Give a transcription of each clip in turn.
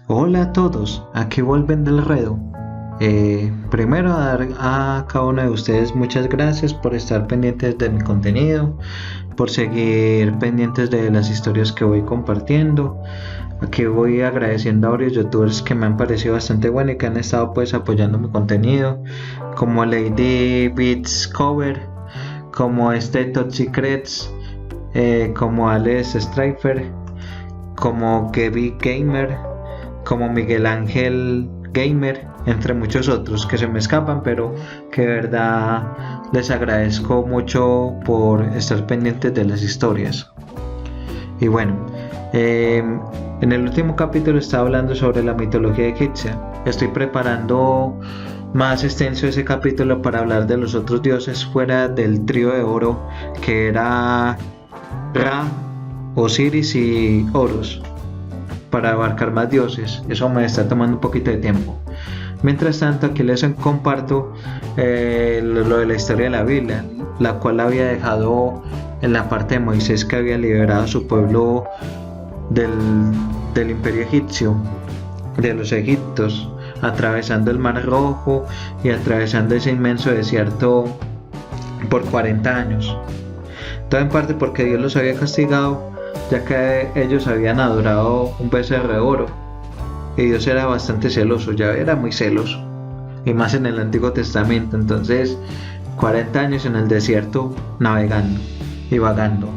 Hola a todos, aquí vuelven del Redo. Primero a dar a cada uno de ustedes muchas gracias por estar pendientes de mi contenido, por seguir pendientes de las historias que voy compartiendo. Aquí voy agradeciendo a varios youtubers que me han parecido bastante buenos y que han estado pues apoyando mi contenido, como Lady Beats Cover, como Toxic Reds, como Alex Strifer, como Kevin Gamer, como Miguel Ángel Gamer, entre muchos otros que se me escapan, pero que de verdad les agradezco mucho por estar pendientes de las historias. Y bueno, en el último capítulo estaba hablando sobre la mitología egipcia. Estoy preparando más extenso ese capítulo para hablar de los otros dioses fuera del trío de oro, que era Ra, Osiris y Horus, para abarcar más dioses. Eso me está tomando un poquito de tiempo. Mientras tanto, aquí les comparto lo de la historia de la Biblia, la cual había dejado en la parte de Moisés, que había liberado a su pueblo del imperio egipcio, de los egiptos, atravesando el mar Rojo y atravesando ese inmenso desierto por 40 años. Todo en parte porque Dios los había castigado, ya que ellos habían adorado un becerro de oro y Dios era bastante celoso, ya era muy celoso, y más en el Antiguo Testamento. Entonces 40 años en el desierto navegando y vagando.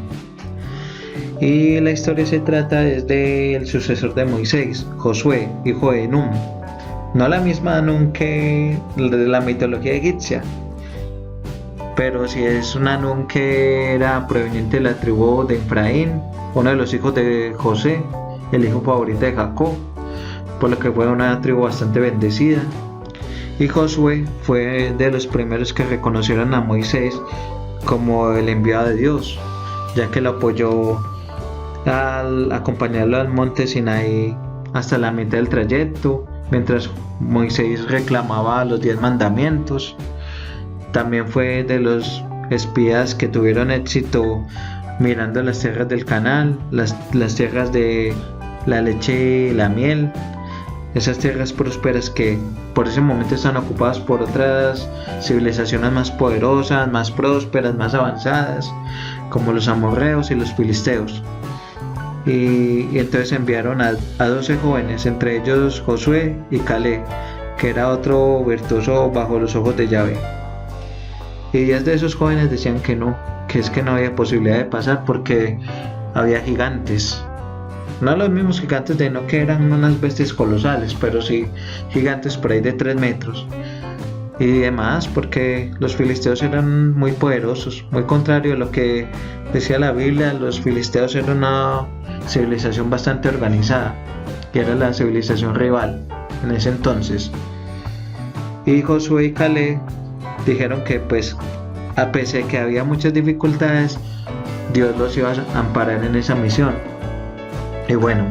Y la historia se trata desde el sucesor de Moisés, Josué, hijo de Nun, no la misma Nun que de la mitología egipcia, pero sí es un Nun que era proveniente de la tribu de Efraín, uno de los hijos de José, el hijo favorito de Jacob, por lo que fue una tribu bastante bendecida. Y Josué fue de los primeros que reconocieron a Moisés como el enviado de Dios, ya que lo apoyó al acompañarlo al monte Sinaí hasta la mitad del trayecto, mientras Moisés reclamaba los 10 mandamientos. También fue de los espías que tuvieron éxito mirando las tierras del Canaán, las tierras de la leche y la miel, esas tierras prósperas que por ese momento están ocupadas por otras civilizaciones más poderosas, más prósperas, más avanzadas, como los amorreos y los filisteos. Y entonces enviaron a 12 jóvenes, entre ellos Josué y Caleb, que era otro virtuoso bajo los ojos de Yahvé. Y 10 de esos jóvenes decían que no, que es que no había posibilidad de pasar porque había gigantes. No los mismos gigantes de Enoch, que eran unas bestias colosales, pero sí gigantes por ahí de 3 metros. Y demás, porque los filisteos eran muy poderosos, muy contrario a lo que decía la Biblia. Los filisteos eran una civilización bastante organizada, que era la civilización rival en ese entonces. Y Josué y Caleb dijeron que pues a pesar de que había muchas dificultades, Dios los iba a amparar en esa misión. Y bueno,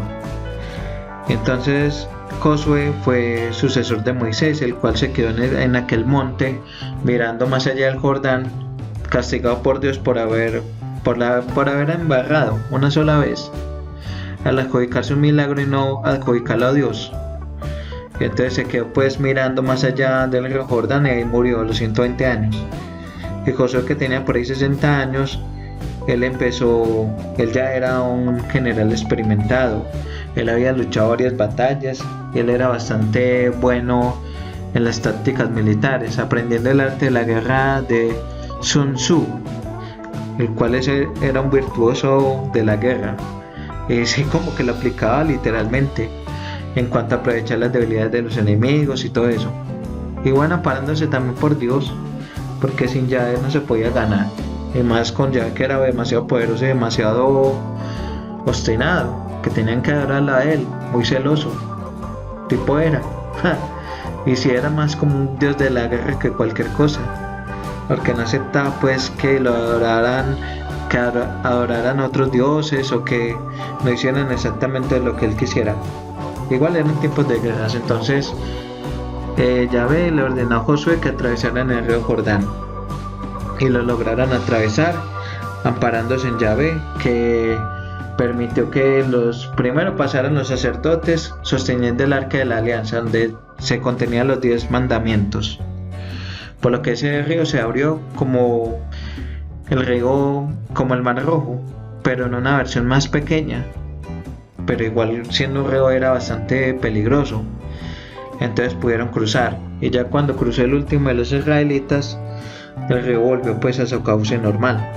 entonces Josué fue sucesor de Moisés, el cual se quedó en aquel monte mirando más allá del Jordán, castigado por Dios por haber embarrado una sola vez al adjudicarse un milagro y no adjudicarlo a Dios. Y entonces se quedó pues mirando más allá del río Jordán y ahí murió a los 120 años. Y Josué, que tenía por ahí 60 años, él ya era un general experimentado, él había luchado varias batallas y él era bastante bueno en las tácticas militares, aprendiendo el arte de la guerra de Sun Tzu, el cual era un virtuoso de la guerra, y sí, como que lo aplicaba literalmente en cuanto a aprovechar las debilidades de los enemigos y todo eso. Y bueno, parándose también por Dios, porque sin Yahvé no se podía ganar, y más con Yahvé, que era demasiado poderoso y demasiado obstinado, que tenían que adorarlo a él, muy celoso tipo era. Y si era más como un dios de la guerra que cualquier cosa, porque no aceptaba pues que lo adoraran, que adoraran otros dioses, o que no hicieran exactamente lo que él quisiera. Igual eran tiempos de guerras. Entonces Yahvé le ordenó a Josué que atravesaran el río Jordán, y lo lograran atravesar amparándose en Yahvé, que permitió que primero pasaran los sacerdotes sosteniendo el arca de la alianza, donde se contenían los 10 mandamientos. Por lo que ese río se abrió como como el Mar Rojo, pero en una versión más pequeña. Pero igual, siendo un río, era bastante peligroso. Entonces pudieron cruzar, y ya cuando cruzó el último de los israelitas, el río volvió pues a su cauce normal.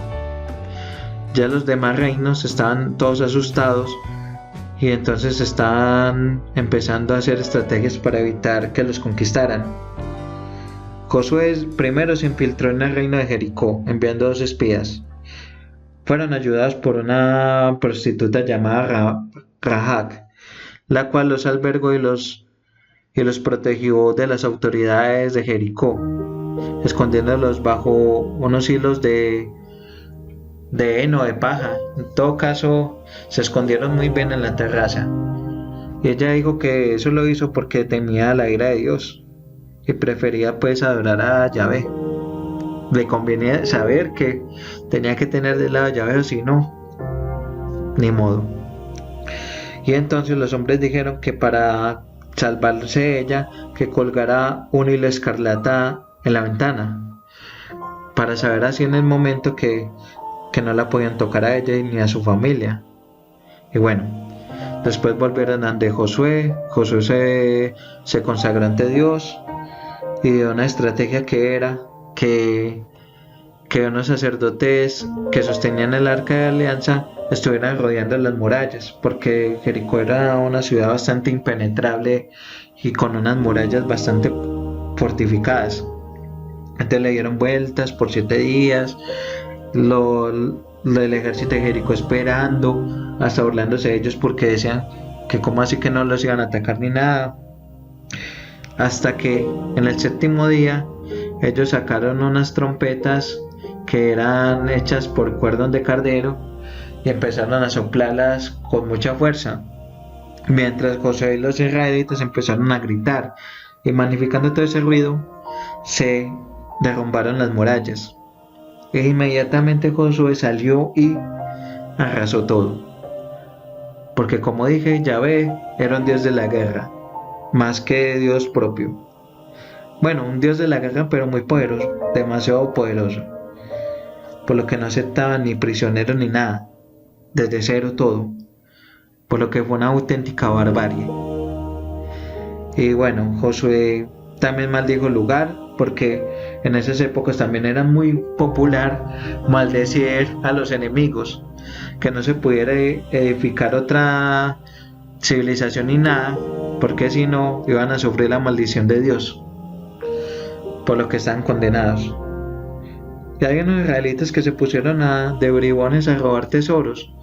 Ya los demás reinos estaban todos asustados, y entonces estaban empezando a hacer estrategias para evitar que los conquistaran. Josué primero se infiltró en el reino de Jericó, enviando 2 espías. Fueron ayudados por una prostituta llamada Rahab, la cual los albergó y los protegió de las autoridades de Jericó, escondiéndolos bajo unos hilos de heno de paja. En todo caso, se escondieron muy bien en la terraza. Y ella dijo que eso lo hizo porque temía la ira de Dios y prefería pues adorar a Yahvé. Le convenía saber que tenía que tener de lado a Yahvé, o si no, ni modo. Y entonces los hombres dijeron que para salvarse ella, que colgara un hilo escarlata en la ventana, para saber así en el momento que no la podían tocar a ella ni a su familia. Y bueno, después volvieron ante Josué. Josué se consagró ante Dios y dio una estrategia que era que unos sacerdotes que sostenían el arca de alianza estuvieran rodeando las murallas, porque Jericó era una ciudad bastante impenetrable y con unas murallas bastante fortificadas. Entonces le dieron vueltas por 7 días, el ejército de Jericó esperando, hasta burlándose de ellos porque decían que como así que no los iban a atacar ni nada, hasta que en el 7º día ellos sacaron unas trompetas que eran hechas por cuernos de cordero y empezaron a soplarlas con mucha fuerza, mientras Josué y los israelitas empezaron a gritar, y magnificando todo ese ruido se derrumbaron las murallas. E inmediatamente Josué salió y arrasó todo, porque como dije, Yahvé era un dios de la guerra más que Dios propio. Bueno, un dios de la guerra, pero muy poderoso, demasiado poderoso, por lo que no aceptaba ni prisioneros ni nada, desde cero todo, por lo que fue una auténtica barbarie. Y bueno, Josué también maldijo el lugar, porque en esas épocas también era muy popular maldecir a los enemigos, que no se pudiera edificar otra civilización ni nada, porque si no iban a sufrir la maldición de Dios, por lo que están condenados. Y hay unos israelitas que se pusieron de bribones a robar tesoros,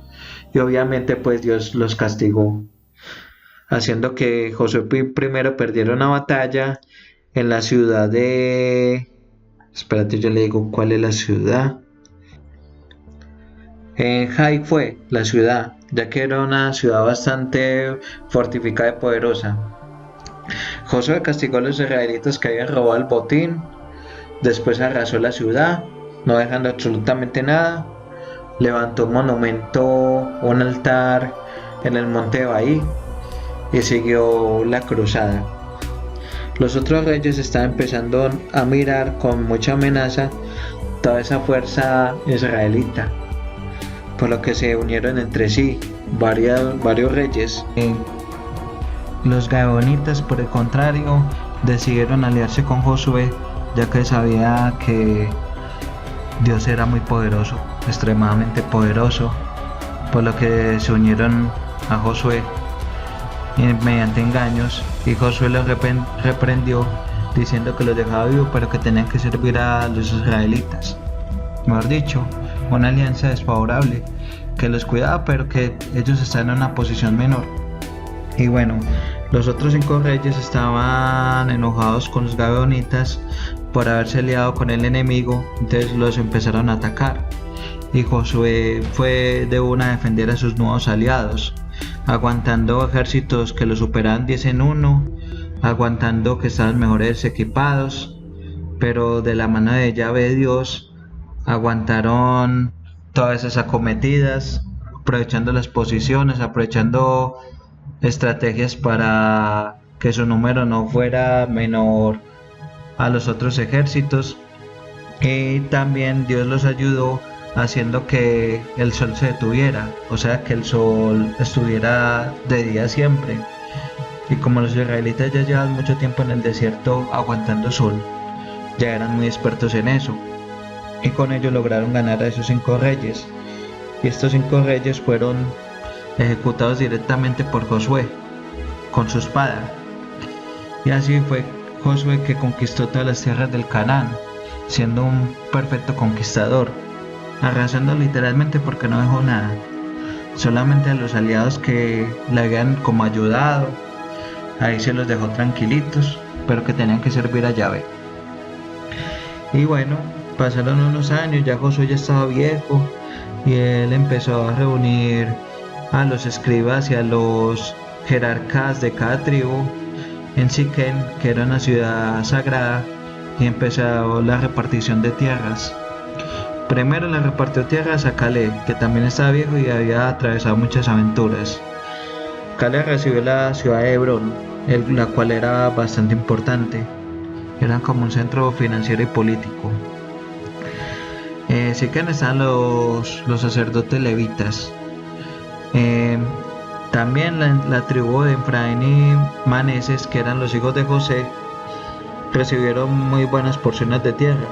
y obviamente pues Dios los castigó, haciendo que Josué primero perdiera una batalla en la ciudad de... Espérate, yo le digo cuál es la ciudad. En Jai fue la ciudad, ya que era una ciudad bastante fortificada y poderosa. Josué castigó a los israelitas que habían robado el botín, después arrasó la ciudad, no dejando absolutamente nada, levantó un monumento, un altar en el monte de Bahí y siguió la cruzada. Los otros reyes estaban empezando a mirar con mucha amenaza toda esa fuerza israelita, por lo que se unieron entre sí varios reyes. Los gabaonitas, por el contrario, decidieron aliarse con Josué, ya que sabía que Dios era muy poderoso, extremadamente poderoso, por lo que se unieron a Josué mediante engaños, y Josué los reprendió diciendo que los dejaba vivos, pero que tenían que servir a los israelitas. Mejor dicho, una alianza desfavorable que los cuidaba, pero que ellos estaban en una posición menor. Y bueno, los otros 5 reyes estaban enojados con los gabaonitas por haberse aliado con el enemigo, entonces los empezaron a atacar, y Josué fue de una a defender a sus nuevos aliados, aguantando ejércitos que lo superaban 10 en 1, aguantando que estaban mejores equipados, pero de la mano de Yahvé Dios aguantaron todas esas acometidas, aprovechando las posiciones, aprovechando estrategias para que su número no fuera menor a los otros ejércitos. Y también Dios los ayudó haciendo que el sol se detuviera, o sea que el sol estuviera de día siempre. Y como los israelitas ya llevan mucho tiempo en el desierto aguantando sol, ya eran muy expertos en eso. Y con ello lograron ganar a esos 5 reyes. Y estos 5 reyes fueron ejecutados directamente por Josué con su espada. Y así fue Josué que conquistó todas las tierras del Canaán, siendo un perfecto conquistador, arrasando literalmente porque no dejó nada, solamente a los aliados que le habían como ayudado, ahí se los dejó tranquilitos, pero que tenían que servir a Yahvé. Y bueno, pasaron unos años, ya Josué ya estaba viejo y él empezó a reunir a los escribas y a los jerarcas de cada tribu en Siquem, que era una ciudad sagrada, y empezó la repartición de tierras. Primero le repartió tierras a Caleb, que también estaba viejo y había atravesado muchas aventuras. Caleb recibió la ciudad de Hebrón, la cual era bastante importante, era como un centro financiero y político. Siquem estaban los sacerdotes levitas. También la tribu de Efraín y Manases, que eran los hijos de José, recibieron muy buenas porciones de tierra,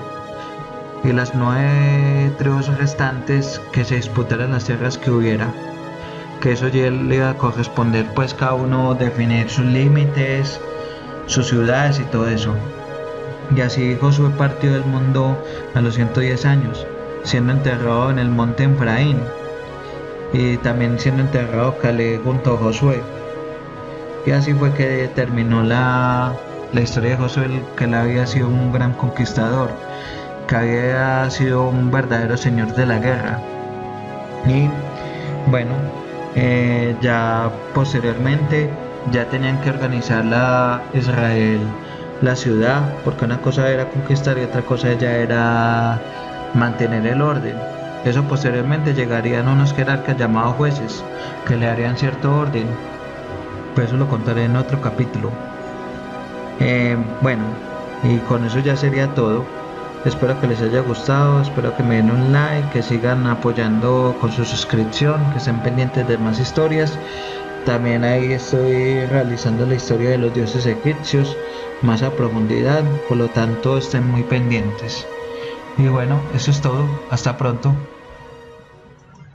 y las 9 tribus restantes que se disputaran las tierras que hubiera, que eso ya le iba a corresponder pues cada uno definir sus límites, sus ciudades y todo eso. Y así Josué partió del mundo a los 110 años, siendo enterrado en el monte Efraín, y también siendo enterrado Caleb junto a Josué. Y así fue que terminó la historia de Josué, que él había sido un gran conquistador, que había sido un verdadero señor de la guerra. Y bueno, ya posteriormente ya tenían que organizar Israel, la ciudad, porque una cosa era conquistar y otra cosa ya era mantener el orden. Eso posteriormente llegarían unos jerarcas llamados jueces, que le harían cierto orden, pero eso lo contaré en otro capítulo. Bueno, y con eso ya sería todo. Espero que les haya gustado, espero que me den un like, que sigan apoyando con su suscripción, que estén pendientes de más historias. También ahí estoy realizando la historia de los dioses egipcios más a profundidad, por lo tanto estén muy pendientes. Y bueno, eso es todo, hasta pronto.